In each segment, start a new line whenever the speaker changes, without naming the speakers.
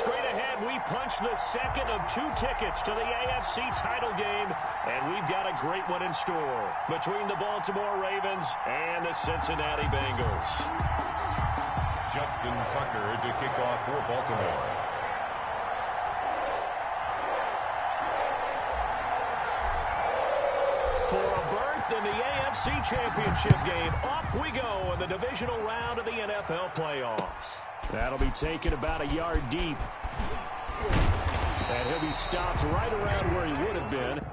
straight ahead, we punch the second of 2 tickets to the AFC title game, and we've got a great one in store between the Baltimore Ravens and the Cincinnati Bengals.
Justin Tucker to kick off for Baltimore.
For a berth in the AFC Championship game, off we go in the divisional round of the NFL playoffs. That'll be taken about a yard deep. And he'll be stopped right around where he would have been.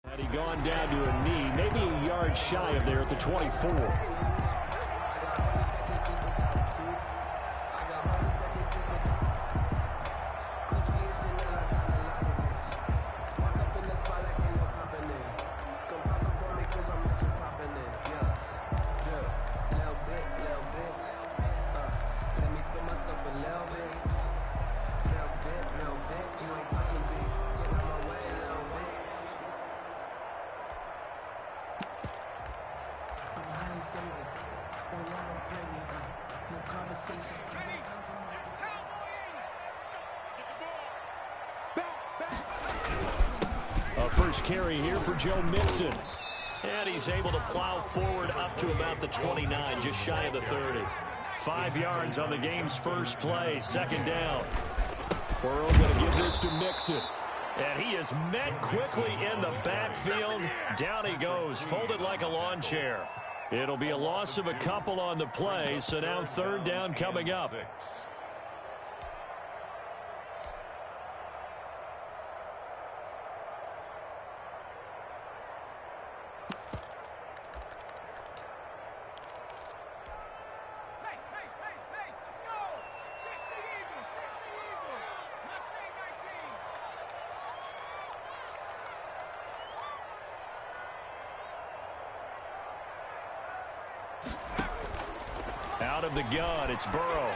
Had he gone down to a knee, maybe a yard shy of there at the 24. First carry here for Joe Mixon. And he's able to plow forward up to about the 29, just shy of the 30. 5 yards on the game's first play, second down. Burrow going to give this to Mixon. And he is met quickly in the backfield. Down he goes, folded like a lawn chair. It'll be a loss of a couple on the play, so now third down coming up. Out of the gun, it's Burrow.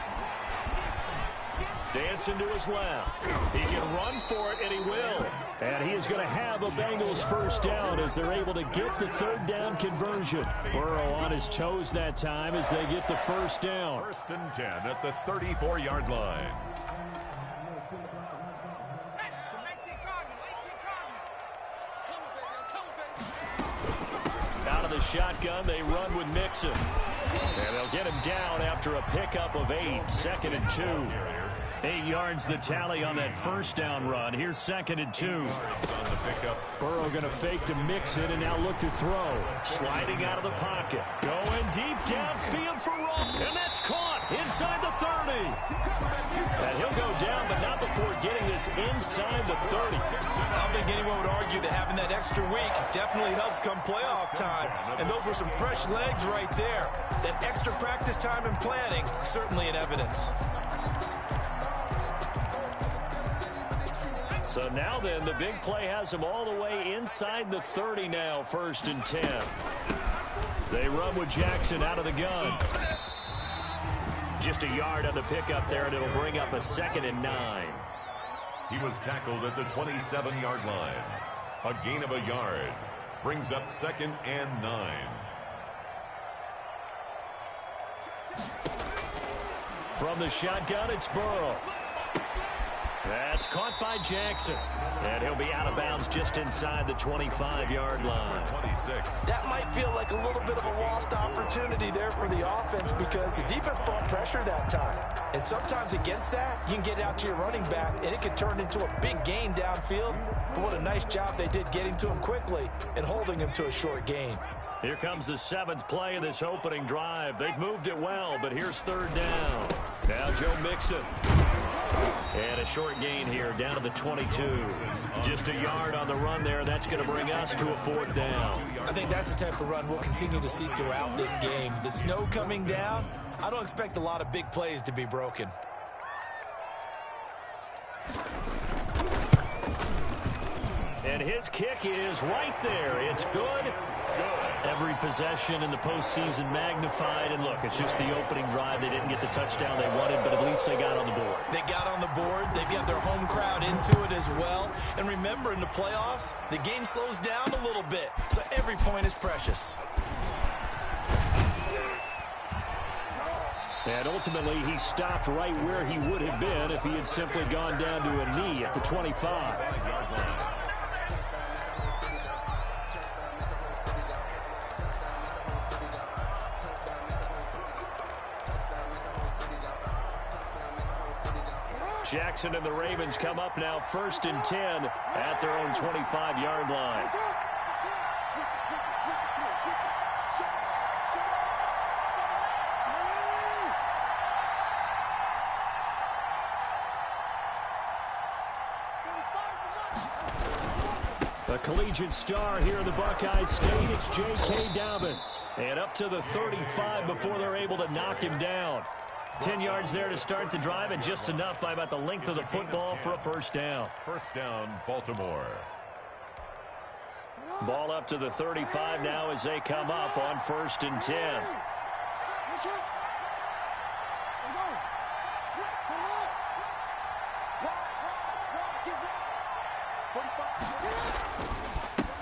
Dancing to his left. He can run for it, and he will. And he is going to have a Bengals first down as they're able to get the third down conversion. Burrow on his toes that time as they get the first down.
First and 10 at the 34-yard line.
Out of the shotgun, they run with Mixon. And they'll get him down after a pickup of 8, second and 2. 8 yards the tally on that first down run. Here's second and 2. Burrow going to fake to Mixon and now look to throw. Sliding out of the pocket. Going deep downfield for Ross. And that's caught inside the 30. And he'll go down, but not before getting this inside the 30.
I don't think anyone would argue that having that extra week definitely helps come playoff time. And those were some fresh legs right there. That extra practice time and planning, certainly in evidence.
So now then, the big play has him all the way inside the 30 now, first and 10. They run with Jackson out of the gun. Just a yard on the pickup there, and it'll bring up a second and 9.
He was tackled at the 27-yard line. A gain of a yard. Brings up second and 9.
From the shotgun, it's Burrow. That's caught by Jackson. And he'll be out of bounds just inside the 25-yard line.
26.
That might feel like a little bit of a lost opportunity there for the offense because the defense brought pressure that time. And sometimes against that, you can get out to your running back, and it can turn into a big gain downfield. But what a nice job they did getting to him quickly and holding him to a short gain.
Here comes the 7th play of this opening drive. They've moved it well, but here's third down. Now Joe Mixon. And a short gain here, down to the 22. Just a yard on the run there. That's going to bring us to a 4th down.
I think that's the type of run we'll continue to see throughout this game. The snow coming down, I don't expect a lot of big plays to be broken.
And his kick is right there. It's good. Every possession in the postseason magnified. And look, it's just the opening drive. They didn't get the touchdown they wanted, but at least they got on the board.
They got on the board. They've got their home crowd into it as well. And remember, in the playoffs, the game slows down a little bit. So every point is precious.
And ultimately, he stopped right where he would have been if he had simply gone down to a knee at the 25. Jackson and the Ravens come up now 1st and 10 at their own 25-yard line. A collegiate star here in the Buckeye State, it's J.K. Dobbins. And up to the 35 before they're able to knock him down. 10 yards there to start the drive, and just enough by about the length of the football for a 1st down.
1st down, Baltimore.
Ball up to the 35 now as they come up on 1st and 10.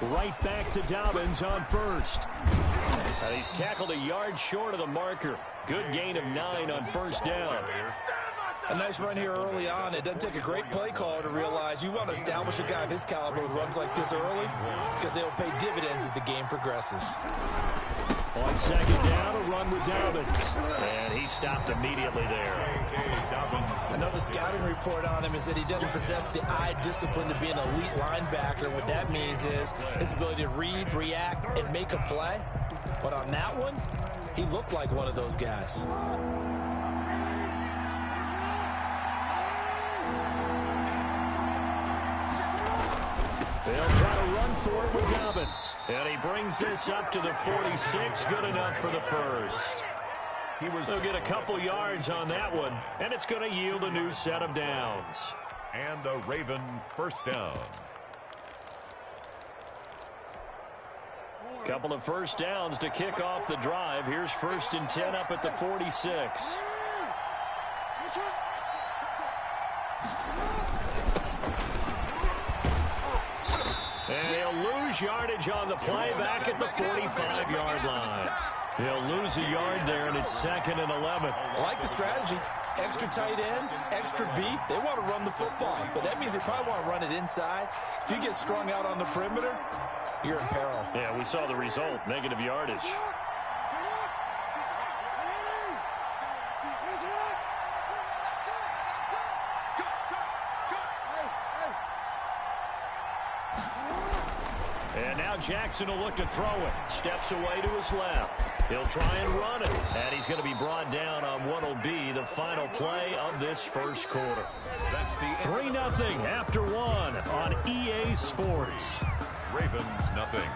Right back to Dobbins on 1st. And he's tackled a yard short of the marker. Good gain of 9 on 1st down.
A nice run here early on. It doesn't take a great play caller to realize you want to establish a guy of his caliber with runs like this early because they'll pay dividends as the game progresses.
On 2nd down, a run with Dobbins. And he stopped immediately there.
Another scouting report on him is that he doesn't possess the eye discipline to be an elite linebacker. And what that means is his ability to read, react, and make a play. But on that one, he looked like one of those guys.
They'll try to run for it with Dobbins. And he brings this up to the 46. Good enough for the 1st. They'll get a couple yards on that one, and it's going to yield a new set of downs.
And a Raven 1st down.
Couple of 1st downs to kick off the drive. Here's 1st and 10 up at the 46. And he'll lose yardage on the play back at the 45-yard line. He'll lose a yard there, and it's 2nd and 11.
I like the strategy. Extra tight ends, extra beef. They want to run the football, but that means they probably want to run it inside. If you get strung out on the perimeter, you're in peril.
Yeah, we saw the result, negative yardage. And now Jackson will look to throw it. Steps away to his left. He'll try and run it. And he's going to be brought down on what will be the final play of this 1st quarter. 3-0 after 1 on EA Sports.
Ravens nothing.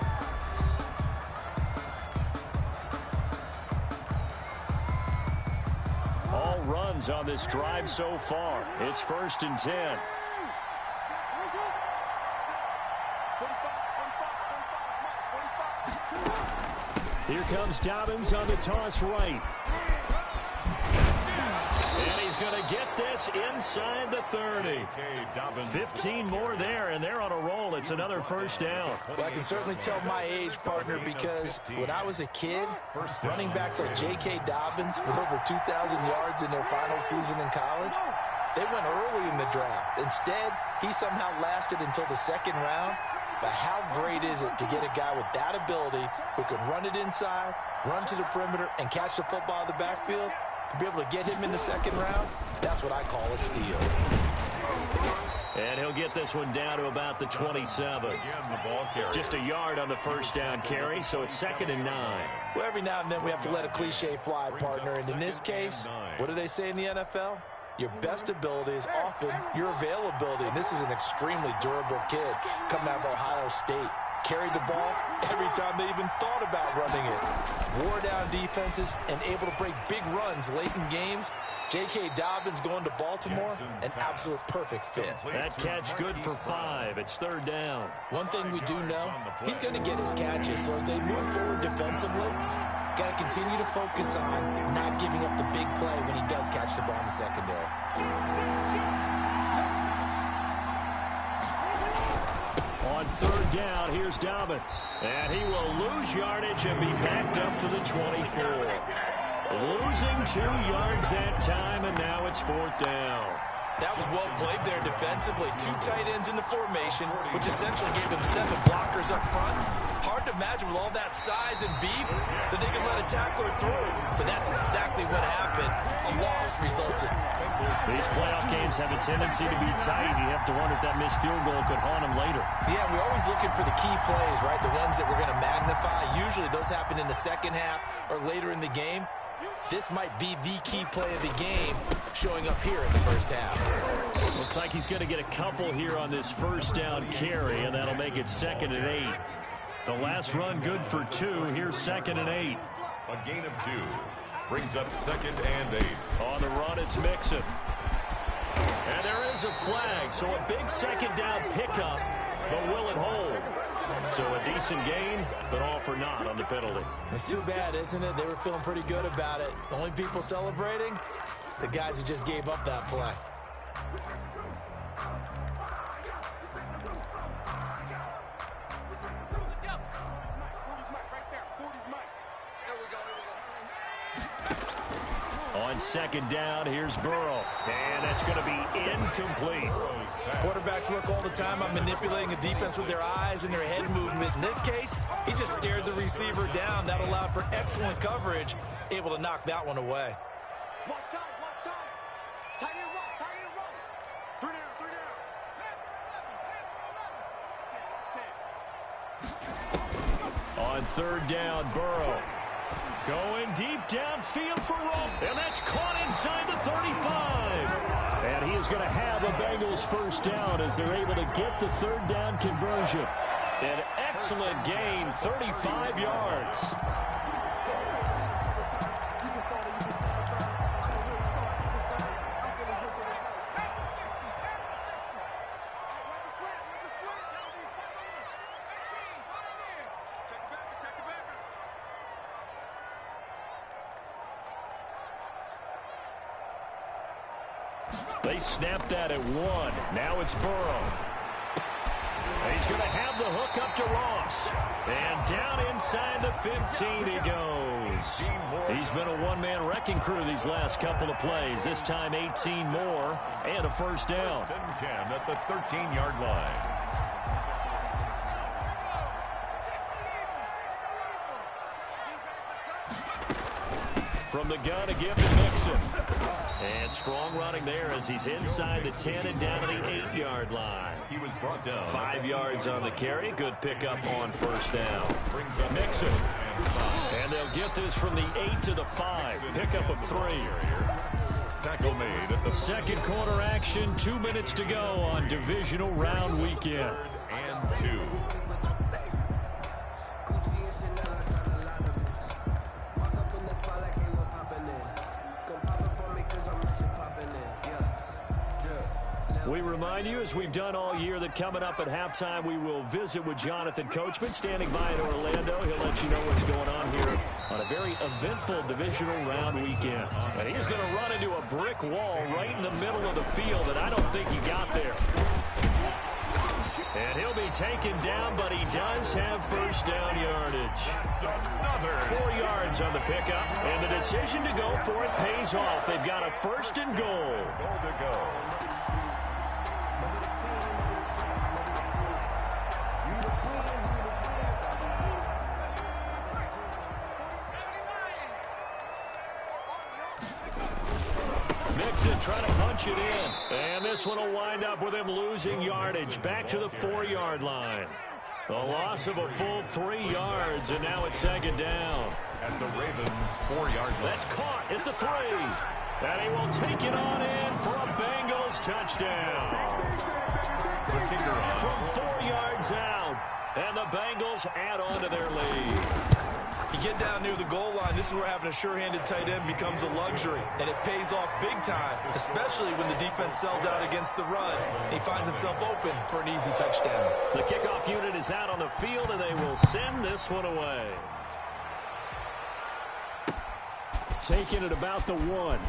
All runs on this drive so far. It's 1st and 10. Here comes Dobbins on the toss right. And he's going to get this inside the 30. 15 more there, and they're on a roll. It's another 1st down.
Well, I can certainly tell my age, partner, because when I was a kid, running backs like J.K. Dobbins with over 2,000 yards in their final season in college, they went early in the draft. Instead, he somehow lasted until the 2nd round. But how great is it to get a guy with that ability who can run it inside, run to the perimeter, and catch the football in the backfield? To be able to get him in the 2nd round, that's what I call a steal.
And he'll get this one down to about the 27. Just a yard on the 1st down carry, so it's 2nd and 9.
Well, every now and then we have to let a cliche fly, partner. And in this case, what do they say in the NFL? Your best ability is often your availability, and this is an extremely durable kid coming out of Ohio State. Carried the ball every time they even thought about running it. Wore down defenses and able to break big runs late in games. J.K. Dobbins going to Baltimore, an absolute perfect fit.
That catch good for 5. It's 3rd down.
One thing we do know, he's going to get his catches. So as they move forward defensively, got to continue to focus on not giving up the big play when he does catch the ball in the secondary.
On 3rd down, here's Dobbins. And he will lose yardage and be backed up to the 24. Losing 2 yards that time, and now it's 4th down.
That was well played there defensively. 2 tight ends in the formation, which essentially gave them 7 blockers up front. Hard to imagine with all that size and beef that they could let a tackler through. But that's exactly what happened. A loss resulted.
These playoff games have a tendency to be tight. You have to wonder if that missed field goal could haunt them later.
Yeah, we're always looking for the key plays, right? The ones that we're going to magnify. Usually those happen in the second half or later in the game. This might be the key play of the game showing up here in the first half.
Looks like he's going to get a couple here on this first down carry, and that'll make it 2nd and 8. The last run good for 2. Here's 2nd and 8.
A gain of 2 brings up 2nd and 8.
On the run, it's Mixon. And there is a flag, so a big 2nd down pickup, but will it hold? So a decent gain, but all for naught on the penalty.
It's too bad, isn't it? They were feeling pretty good about it. The only people celebrating, the guys who just gave up that play.
On 2nd down, here's Burrow. And that's going to be incomplete.
Quarterbacks work all the time on manipulating a defense with their eyes and their head movement. In this case, he just stared the receiver down. That allowed for excellent coverage, able to knock that one away.
On 3rd down, Burrow. Going deep downfield for Rowe. And that's caught inside the 35. And he is going to have a Bengals first down as they're able to get the 3rd down conversion. An excellent gain, 35 yards. They snapped that at 1. Now it's Burrow. He's going to have the hook up to Ross. And down inside the 15 he goes. He's been a one-man wrecking crew these last couple of plays. This time 18 more and a first down.
10 at the 13-yard line.
From the gun, a give to Mixon. And strong running there as he's inside the 10 and down to the 8-yard line.
He was brought down.
5 yards on the carry. Good pickup on first down. Mixon. And they'll get this from the 8 to the 5. Pickup of 3.
Tackle made at the
second quarter action. 2 minutes to go on divisional round weekend.
And 2.
We remind you, as we've done all year, that coming up at halftime, we will visit with Jonathan Coachman, standing by in Orlando. He'll let you know what's going on here on a very eventful divisional round weekend. And he's going to run into a brick wall right in the middle of the field, and I don't think he got there. And he'll be taken down, but he does have first down yardage. 4 yards on the pickup, and the decision to go for it pays off. They've got a first and goal.
Goal to go.
Mixon trying to punch it in. And this one will wind up with him losing yardage back to the 4-yard line. The loss of a full 3 yards, and now it's second down.
At the Ravens' 4-yard line.
That's caught at the 3. And he will take it on in for a Bengals touchdown. From 4 yards out. And the Bengals add on to their lead.
You get down near the goal line, this is where having a sure-handed tight end becomes a luxury. And it pays off big time, especially when the defense sells out against the run. He finds himself open for an easy touchdown.
The kickoff unit is out on the field, and they will send this one away. Taking it about the 1.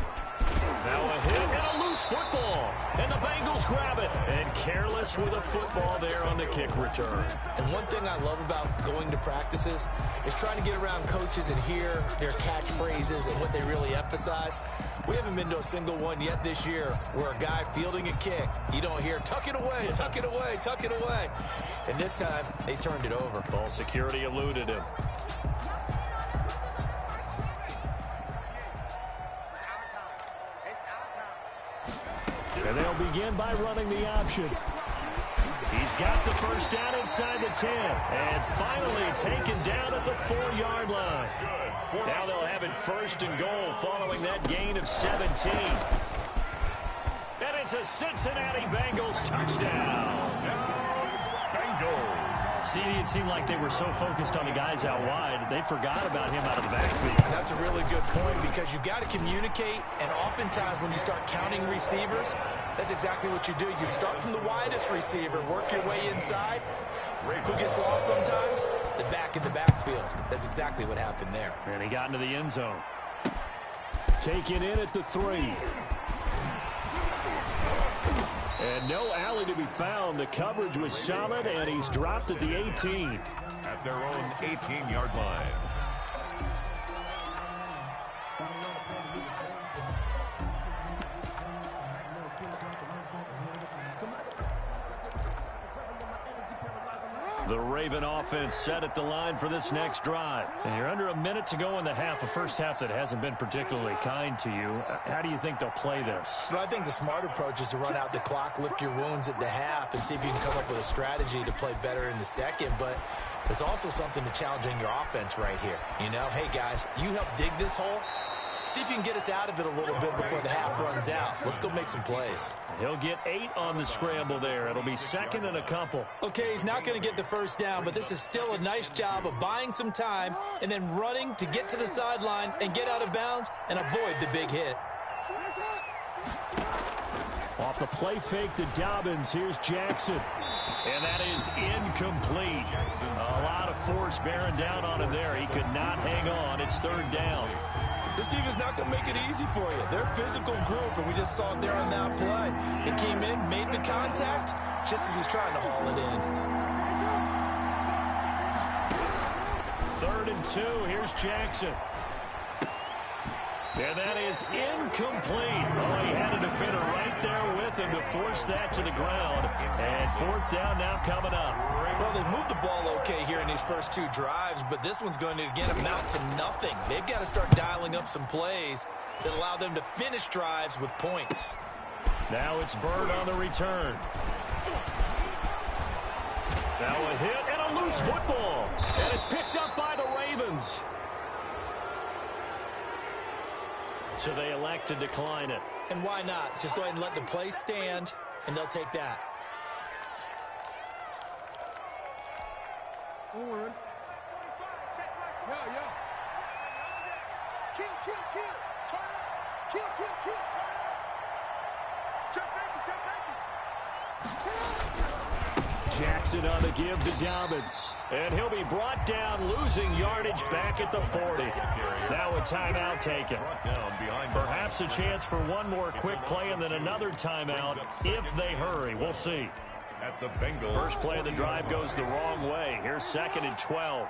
Now a hit and a loose football. And the Bengals grab it. And careless with a football there on the kick return.
And one thing I love about going to practices is trying to get around coaches and hear their catchphrases and what they really emphasize. We haven't been to a single one yet this year where a guy fielding a kick, you don't hear, tuck it away, tuck it away, tuck it away. And this time, they turned it over.
Ball security eluded him. And they'll begin by running the option. He's got the first down inside the 10. And finally taken down at the 4-yard line. Now they'll have it first and goal following that gain of 17. And it's a Cincinnati Bengals touchdown. Bengals. See, it seemed like they were so focused on the guys out wide, they forgot about him out of the backfield.
That's a really good point because you've got to communicate, and oftentimes when you start counting receivers, that's exactly what you do. You start from the widest receiver, work your way inside. Who gets lost sometimes? The back in the backfield. That's exactly what happened there.
And he got into the end zone. Taken in at the 3. And no alley to be found. The coverage was solid, and he's dropped at the 18.
At their own 18-yard line.
The Raven offense set at the line for this next drive. And you're under a minute to go in the half, a first half that hasn't been particularly kind to you. How do you think they'll play this?
Well, I think the smart approach is to run out the clock, lick your wounds at the half, and see if you can come up with a strategy to play better in the second. But there's also something to challenging your offense right here. You know, hey, guys, you help dig this hole. See if you can get us out of it a little bit before the half runs out. Let's go make some plays.
He'll get 8 on the scramble there. It'll be second and a couple.
Okay, he's not going to get the first down, but this is still a nice job of buying some time and then running to get to the sideline and get out of bounds and avoid the big hit.
Off the play fake to Dobbins. Here's Jackson. And that is incomplete. A lot of force bearing down on him there. He could not hang on. It's third down.
This team is not going to make it easy for you. They're a physical group, and we just saw it there on that play. He came in, made the contact, just as he's trying to haul it in.
Third and 2. Here's Jackson. And that is incomplete. Oh, he had a defender right there with him to force that to the ground. And fourth down now coming up.
Well, they've moved the ball okay here in these first 2 drives, but this one's going to, again, amount to nothing. They've got to start dialing up some plays that allow them to finish drives with points.
Now it's Bird on the return. Now a hit and a loose football. And it's picked up by the Ravens. So they elect to decline it.
And why not? Just go ahead and let the play stand, and they'll take that.
Forward. Yeah. Kill. Turn up. Kill. Turn up. Jump safety.
Jackson on the give to Dobbins. And he'll be brought down, losing yardage back at the 40. Now a timeout taken. Perhaps a chance for one more quick play and then another timeout if they hurry. We'll see.
At the Bengals.
First play of the drive goes the wrong way. Here's second and 12.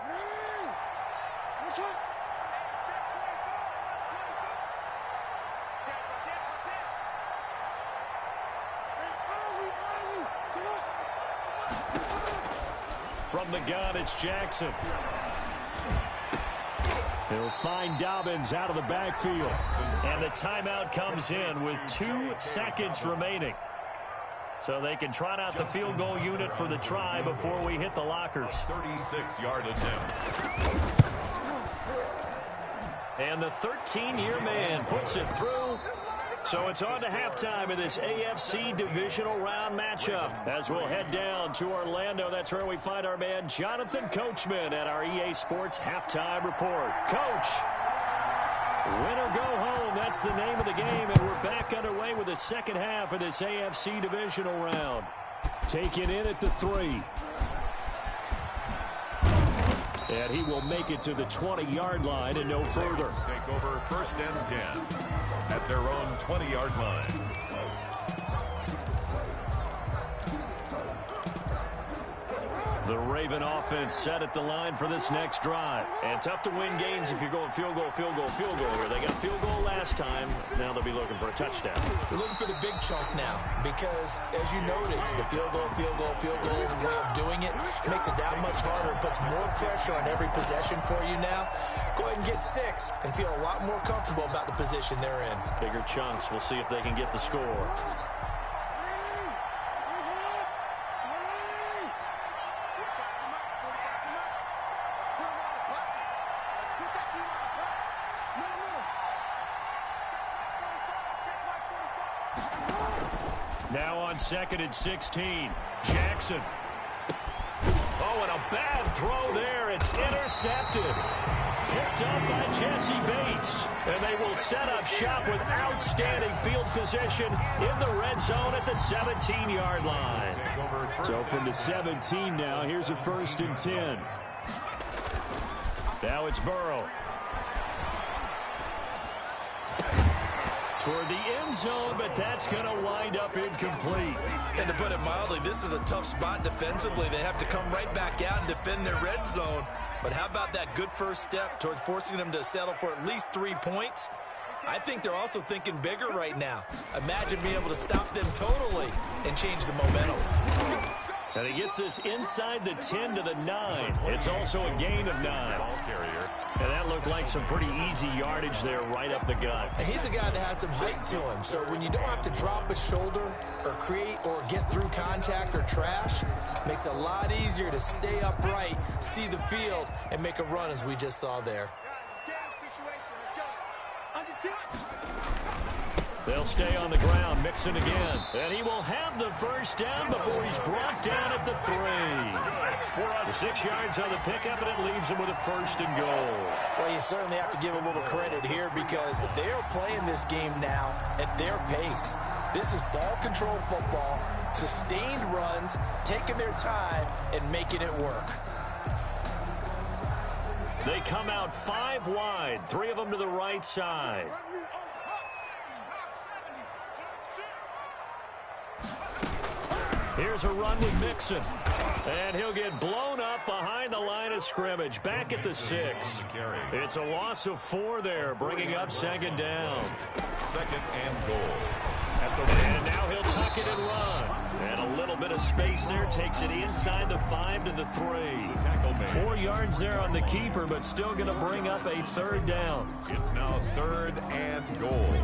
From the gun, it's Jackson. He'll find Dobbins out of the backfield. And the timeout comes in with 2 seconds remaining. So they can trot out the field goal unit for the try before we hit the lockers.
36-yard attempt.
And the 13-year man puts it through So it's on to halftime in this AFC divisional round matchup as we'll head down to Orlando. That's where we find our man Jonathan Coachman at our EA Sports Halftime Report. Coach, win or go home, that's the name of the game, and we're back underway with the second half of this AFC divisional round. Taken in at the 3. And he will make it to the 20-yard line and no further.
Take over 1st and 10 at their own 20-yard line.
The Raven offense set at the line for this next drive. And tough to win games if you're going field goal, field goal, field goal here. They got field goal last time. Now they'll be looking for a touchdown.
They're looking for the big chunk now because, as you noted, the field goal way of doing it makes it that much harder. It puts more pressure on every possession for you now. Go ahead and get 6 and feel a lot more comfortable about the position they're in.
Bigger chunks. We'll see if they can get the score. Now on 2nd and 16, Jackson. Oh, and a bad throw there. It's intercepted. Picked up by Jesse Bates. And they will set up shop with outstanding field position in the red zone at the 17-yard line. So from the 17 now, here's a 1st and 10. Now it's Burrow. Toward the end zone, but that's going to wind up incomplete.
And to put it mildly, this is a tough spot defensively. They have to come right back out and defend their red zone. But how about that good first step towards forcing them to settle for at least 3 points? I think they're also thinking bigger right now. Imagine being able to stop them totally and change the momentum.
And he gets this inside the 10 to the 9. It's also a gain of 9. And that looked like some pretty easy yardage there right up the gut.
And he's a guy that has some height to him. So when you don't have to drop a shoulder or create or get through contact or trash, makes it a lot easier to stay upright, see the field, and make a run as we just saw there.
They'll stay on the ground, Mixon again. And he will have the first down before he's brought down at the 3. 6 yards on the pickup, and it leaves him with a 1st and goal.
Well, you certainly have to give a little credit here because they are playing this game now at their pace. This is ball control football, sustained runs, taking their time, and making it work.
They come out 5 wide, 3 of them to the right side. Here's a run with Mixon. And he'll get blown up behind the line of scrimmage. Back at the 6. It's a loss of 4 there, bringing up 2nd down.
2nd and goal.
And now he'll tuck it and run. And a little bit of space there. Takes it inside the 5 to the 3. 4 yards there on the keeper, but still going to bring up a 3rd down.
It's now 3rd and goal.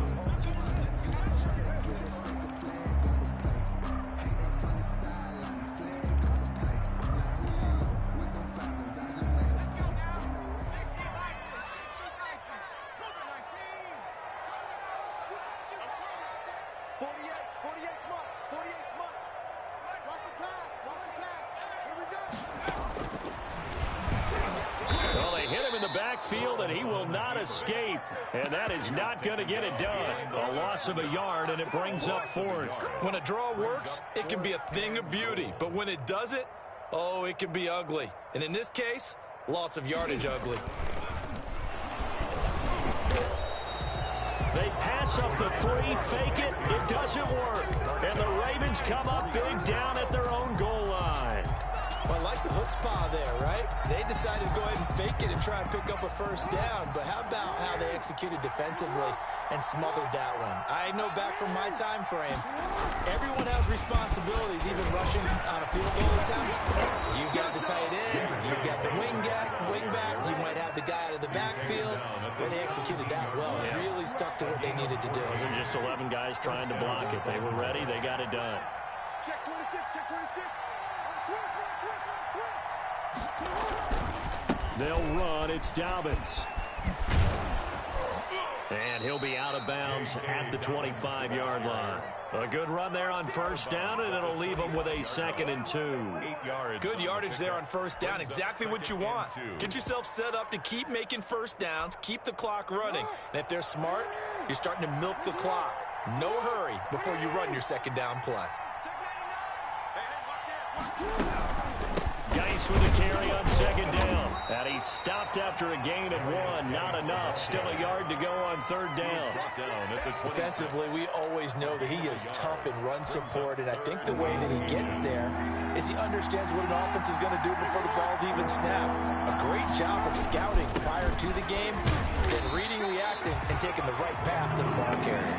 Field, and he will not escape, and that is not going to get it done. A loss of a yard, and it brings up 4th.
When a draw works, it can be a thing of beauty, but when it doesn't, oh, it can be ugly. And in this case, loss of yardage ugly.
They pass up the 3, fake it, it doesn't work, and the Ravens come up big down at their own goal line.
Well, I like the chutzpah there, right? They decided to go ahead and fake it and try and pick up a 1st down, but how about how they executed defensively and smothered that one? I know back from my time frame, everyone has responsibilities, even rushing on a field goal attempt. You've got the tight end, you've got the wing back, you might have the guy out of the backfield, but they executed that well. Really stuck to what they needed to do.
It wasn't just 11 guys trying to block it. They were ready, they got it done.
Check 26, check 26.
They'll run. It's Dobbins. And he'll be out of bounds at the 25-yard line. A good run there on first down, and it'll leave him with a 2nd and 2.
Good yardage there on first down. Exactly what you want. Get yourself set up to keep making first downs, keep the clock running. And if they're smart, you're starting to milk the clock. No hurry before you run your 2nd down play.
Geis with a carry on 2nd down. And he's stopped after a gain of 1. Not enough. Still a yard to go on 3rd down.
Defensively, we always know that he is tough in run support, and I think the way that he gets there is he understands what an offense is going to do before the ball's even snapped. A great job of scouting prior to the game, then reading, reacting, and taking the right path to the ball carrier.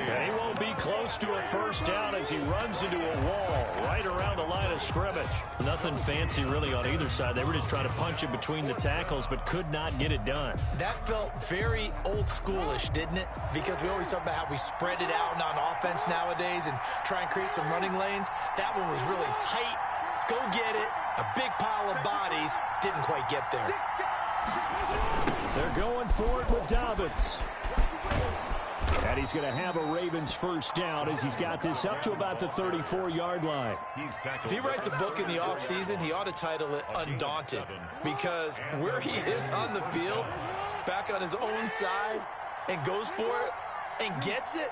And he won't be close to a first down as he runs into a wall right around the line of scrimmage. Nothing fancy really on either side. They were just trying to punch it between the tackles, but could not get it done.
That felt very old schoolish, didn't it? Because we always talk about how we spread it out on offense nowadays and try and create some running lanes. That one was really tight. Go get it. A big pile of bodies. Didn't quite get there.
They're going for it with Dobbins. And he's going to have a Ravens first down as he's got this up to about the 34-yard line.
If he writes a book in the offseason, he ought to title it Undaunted, because where he is on the field, back on his own side, and goes for it and gets it,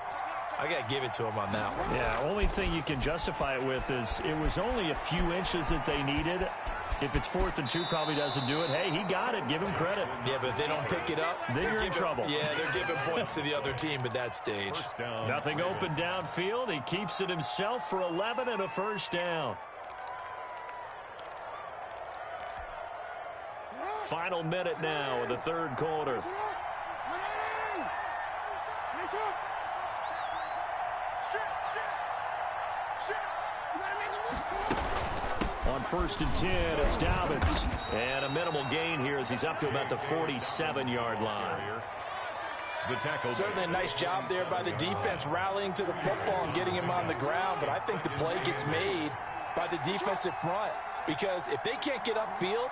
I got to give it to him on that one.
Yeah, only thing you can justify it with is it was only a few inches that they needed. If it's 4th and 2, probably doesn't do it. Hey, he got it. Give him credit.
Yeah, but if they don't pick it up,
then you're in trouble.
Yeah, they're giving points to the other team at that stage.
Nothing open downfield. He keeps it himself for 11 and a first down. Final minute now of the 3rd quarter. On 1st and 10, it's Dobbins. And a minimal gain here as he's up to about the 47-yard line.
Certainly a nice job there by the defense rallying to the football and getting him on the ground. But I think the play gets made by the defensive front, because if they can't get upfield,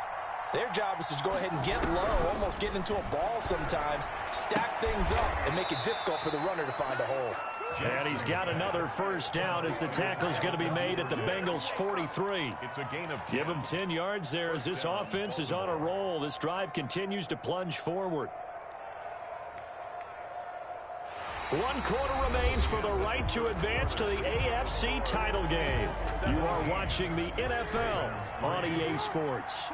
their job is to go ahead and get low, almost get into a ball sometimes, stack things up, and make it difficult for the runner to find a hole.
And he's got another first down as the tackle's going to be made at the Bengals' 43.
It's a gain of 10.
Give him 10 yards there as this offense is on a roll. This drive continues to plunge forward. 1 quarter remains for the right to advance to the AFC title game. You are watching the NFL on EA Sports.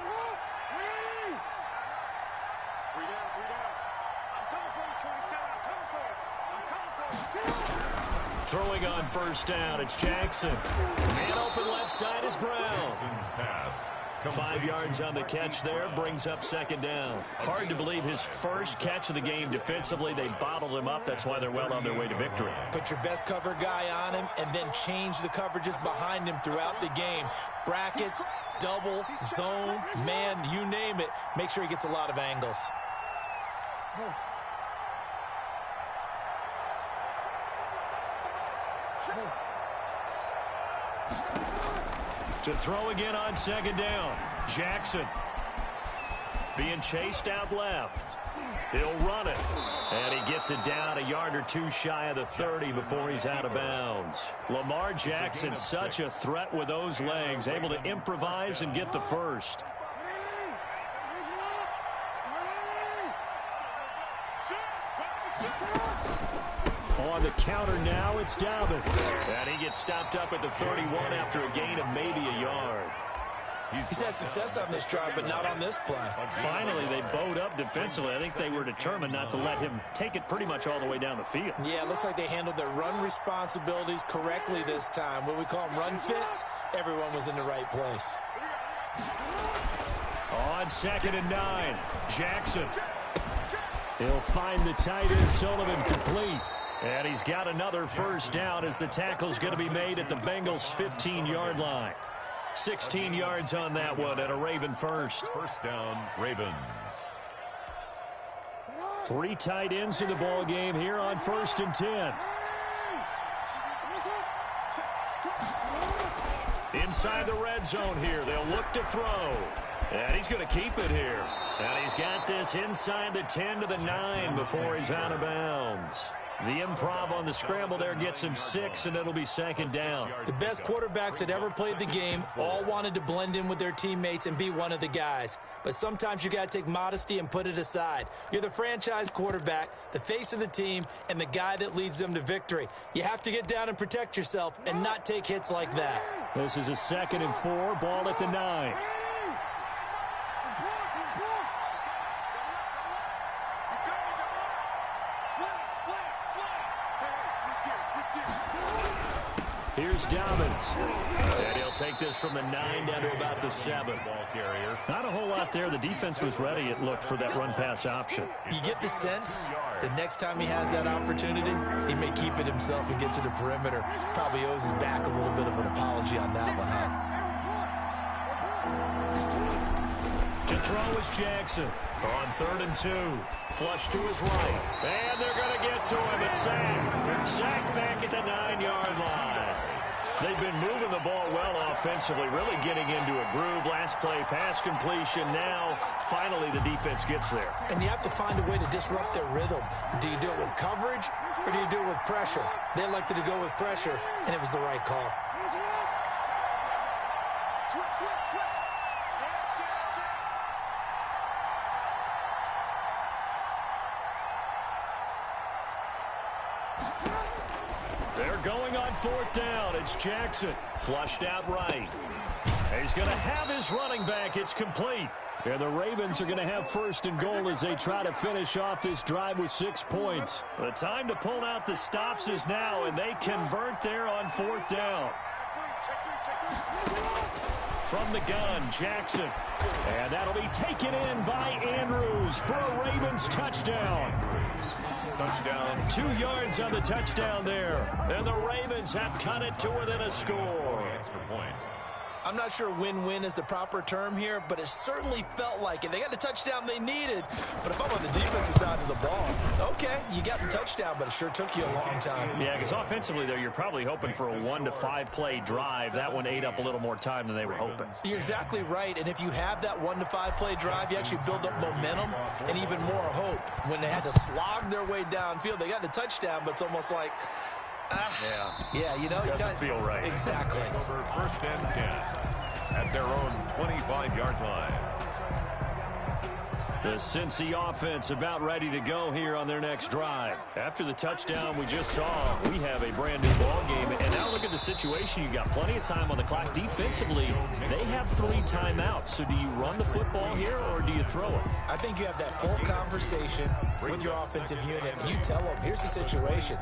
Throwing on first down, it's Jackson. Man open left side is Brown. 5 yards on the catch there, brings up 2nd down. Hard to believe his first catch of the game defensively. They bottled him up. That's why they're well on their way to victory.
Put your best cover guy on him and then change the coverages behind him throughout the game. Brackets, double, zone, man, you name it. Make sure he gets a lot of angles.
To throw again on 2nd down. Jackson being chased out left. He'll run it. And he gets it down a yard or 2 shy of the 30 before he's out of bounds. Lamar Jackson, such a threat with those legs, able to improvise and get the first. On the counter now, it's Dobbins. And he gets stopped up at the 31 after a gain of maybe a yard.
He's had success on this drive, but not on this play.
Finally, they bowed up defensively. I think they were determined not to let him take it pretty much all the way down the field.
Yeah, it looks like they handled their run responsibilities correctly this time. What we call them run fits, everyone was in the right place.
On 2nd and 9, Jackson. He'll find the tight end, Sullivan, complete. And he's got another first down as the tackle's going to be made at the Bengals' 15-yard line. 16 yards on that one and a Raven first.
First down, Ravens.
3 tight ends in the ball game here on 1st and 10. Inside the red zone here. They'll look to throw. And he's going to keep it here. And he's got this inside the 10 to the 9 before he's out of bounds. The improv on the scramble there gets him 6, and it'll be second down.
The best quarterbacks that ever played the game all wanted to blend in with their teammates and be one of the guys. But sometimes you got to take modesty and put it aside. You're the franchise quarterback, the face of the team, and the guy that leads them to victory. You have to get down and protect yourself and not take hits like that.
This is a 2nd and 4, ball at the 9. Here's Dobbins. And he'll take this from the 9 down to about the 7.
Ball carrier.
Not a whole lot there. The defense was ready, it looked, for that run-pass option.
You get the sense that next time he has that opportunity, he may keep it himself and get to the perimeter. Probably owes his back a little bit of an apology on that one, huh?
To throw is Jackson on 3rd and 2. Flush to his right. And they're going to get to him. A sack. Sack back at the 9-yard line. They've been moving the ball well offensively, really getting into a groove. Last play, pass completion. Now, finally, the defense gets there.
And you have to find a way to disrupt their rhythm. Do you do it with coverage or do you do it with pressure? They elected to go with pressure, and it was the right call.
They're going on 4th down. It's Jackson. Flushed out right. He's going to have his running back. It's complete. And the Ravens are going to have 1st and goal as they try to finish off this drive with 6 points. The time to pull out the stops is now, and they convert there on 4th down. From the gun, Jackson. And that'll be taken in by Andrews for a Ravens touchdown.
Touchdown.
2 yards on the touchdown there. And the Ravens have cut it to within a score.
Extra point.
I'm not sure win-win is the proper term here, but it certainly felt like it. They got the touchdown they needed, but if I'm on the defensive side of the ball, okay, you got the touchdown, but it sure took you a long time.
Yeah, because offensively, though, you're probably hoping for a 1 to 5 play drive. That one ate up a little more time than they were hoping.
You're exactly right, and if you have that 1 to 5 play drive, you actually build up momentum and even more hope. When they had to slog their way downfield, they got the touchdown, but it's almost like, yeah, you know,
doesn't feel right.
Exactly.
Over 1st and 10 at their own 25-yard line.
The Cincy offense about ready to go here on their next drive. After the touchdown we just saw, we have a brand new ball game. And now look at the situation. You got plenty of time on the clock. Defensively, they have 3 timeouts. So do you run the football here or do you throw it?
I think you have that full conversation with your offensive unit. And you tell them, here's the situation.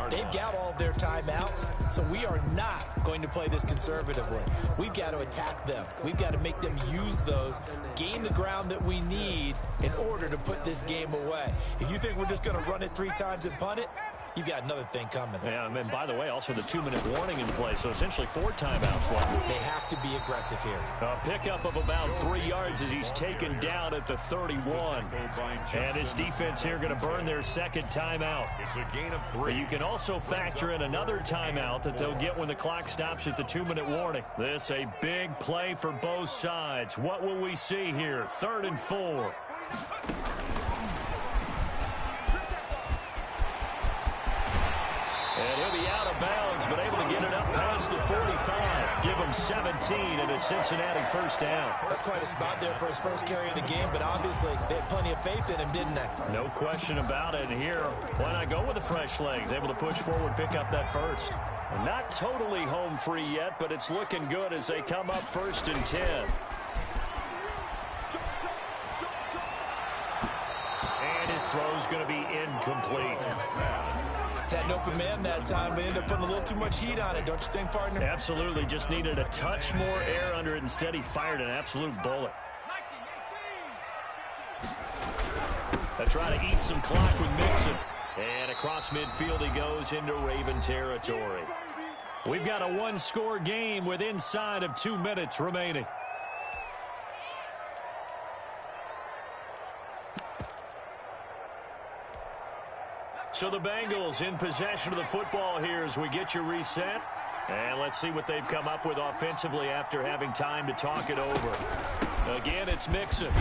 They've got all their timeouts, so we are not going to play this conservatively. We've got to attack them. We've got to make them use those, gain the ground that we need in order to put this game away. If you think we're just going to run it 3 times and punt it, you got another thing coming.
Yeah, and by the way, also the 2-minute warning in play, so essentially 4 timeouts left.
They have to be aggressive here.
A pickup of about 3 yards as he's taken down at the 31. And his defense here going to burn their 2nd timeout.
It's a gain of 3.
But you can also factor in another timeout that they'll get when the clock stops at the 2-minute warning. This a big play for both sides. What will we see here? 3rd and 4. And he'll be out of bounds, but able to get it up past the 45. Give him 17 and a Cincinnati 1st down.
That's quite a spot there for his first carry of the game, but obviously they had plenty of faith in him, didn't they?
No question about it. And here, why not go with the fresh legs? Able to push forward, pick up that 1st. Not totally home free yet, but it's looking good as they come up 1st and 10. And his throw's going to be incomplete.
Had an open man that time, but ended up putting a little too much heat on it, don't you think, partner?
Absolutely. Just needed a touch more air under it. Instead, he fired an absolute bullet. They try to eat some clock with Mixon. And across midfield he goes into Raven territory. We've got a 1-score game with inside of 2 minutes remaining. So the Bengals in possession of the football here as we get you reset. And let's see what they've come up with offensively after having time to talk it over. Again, it's Mixon.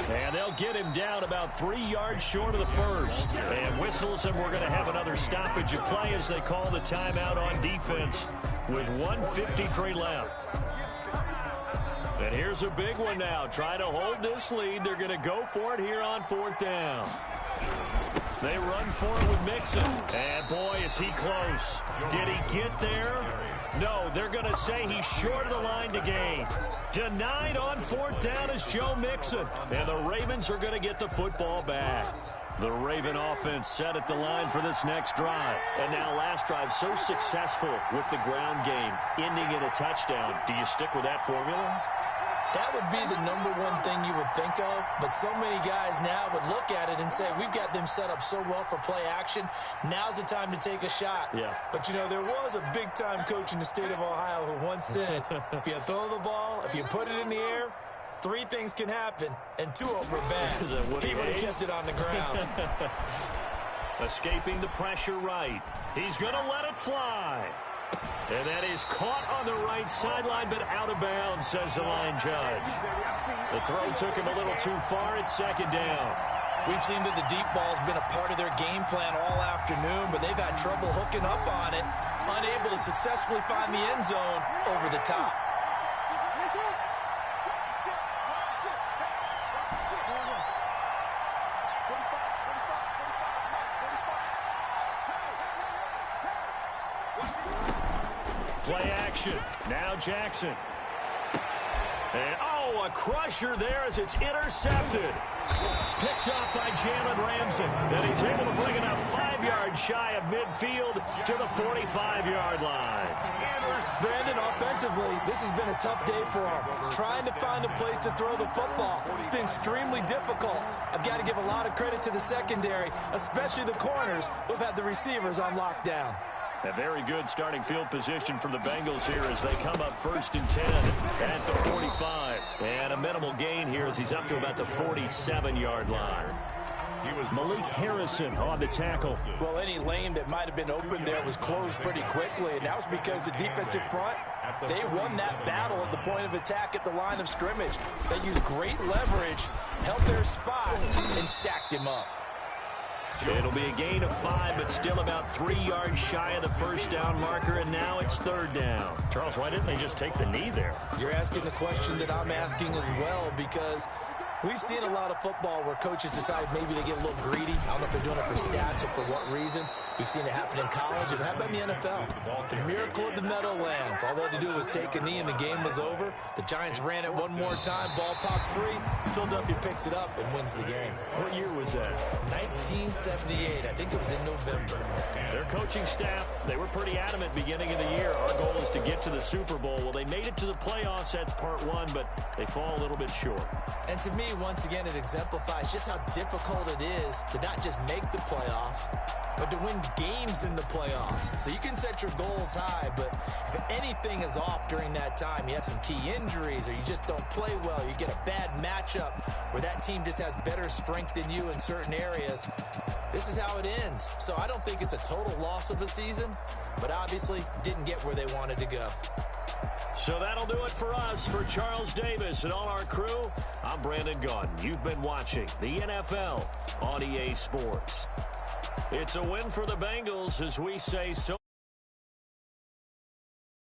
And they'll get him down about 3 yards short of the first. And whistles, and we're going to have another stoppage of play as they call the timeout on defense with 1:53 left. And here's a big one now. Trying to hold this lead. They're going to go for it here on 4th down. They run for it with Mixon. And, boy, is he close. Did he get there? No, they're going to say he's short of the line to gain. Denied on 4th down is Joe Mixon. And the Ravens are going to get the football back. The Raven offense set at the line for this next drive. And now last drive so successful with the ground game, ending in a touchdown. Do you stick with that formula?
That would be the number one thing you would think of, but so many guys now would look at it and say, we've got them set up so well for play action. Now's the time to take a shot. Yeah. But, you know, there was a big-time coach in the state of Ohio who once said, if you throw the ball, if you put it in the air, 3 things can happen, and 2 of them are bad. He would have kept it on the ground.
Escaping the pressure right. He's going to let it fly. And that is caught on the right sideline, but out of bounds, says the line judge. The throw took him a little too far. It's 2nd down.
We've seen that the deep ball's been a part of their game plan all afternoon, but they've had trouble hooking up on it, unable to successfully find the end zone over the top.
Play action. Now Jackson. And, oh, a crusher there as it's intercepted. Picked up by Jalen Ramsey. And he's able to bring it up 5 yards shy of midfield to the 45-yard line.
Brandon, offensively, this has been a tough day for him. Trying to find a place to throw the football. It's been extremely difficult. I've got to give a lot of credit to the secondary, especially the corners who've had the receivers on lockdown.
A very good starting field position for the Bengals here as they come up 1st and 10 at the 45. And a minimal gain here as he's up to about the 47-yard line. He was Malik Harrison on the tackle.
Well, any lane that might have been open there was closed pretty quickly, and that was because the defensive front, they won that battle at the point of attack at the line of scrimmage. They used great leverage, held their spot, and stacked him up.
It'll be a gain of 5, but still about 3 yards shy of the 1st down marker, and now it's 3rd down. Charles, why didn't they just take the knee there?
You're asking the question that I'm asking as well, because we've seen a lot of football where coaches decide maybe to get a little greedy. I don't know if they're doing it for stats or for what reason. We've seen it happen in college, and how about in the NFL? The miracle of the Meadowlands. All they had to do was take a knee, and the game was over. The Giants ran it one more time. Ball popped free. Philadelphia picks it up and wins the game.
What year was that?
1978. I think it was in November.
Their coaching staff, they were pretty adamant beginning of the year. Our goal is to get to the Super Bowl. Well, they made it to the playoffs. That's part 1, but they fall a little bit short.
And to me, once again, it exemplifies just how difficult it is to not just make the playoffs, but to win games in the playoffs. So you can set your goals high, but if anything is off during that time, you have some key injuries or you just don't play well, you get a bad matchup where that team just has better strength than you in certain areas, this is how it ends. So I don't think it's a total loss of a season, but obviously didn't get where they wanted to go.
So that'll do it for us. For Charles Davis and all our crew, I'm Brandon Gaudin. You've been watching the NFL on EA Sports. It's a win for the Bengals as we say so.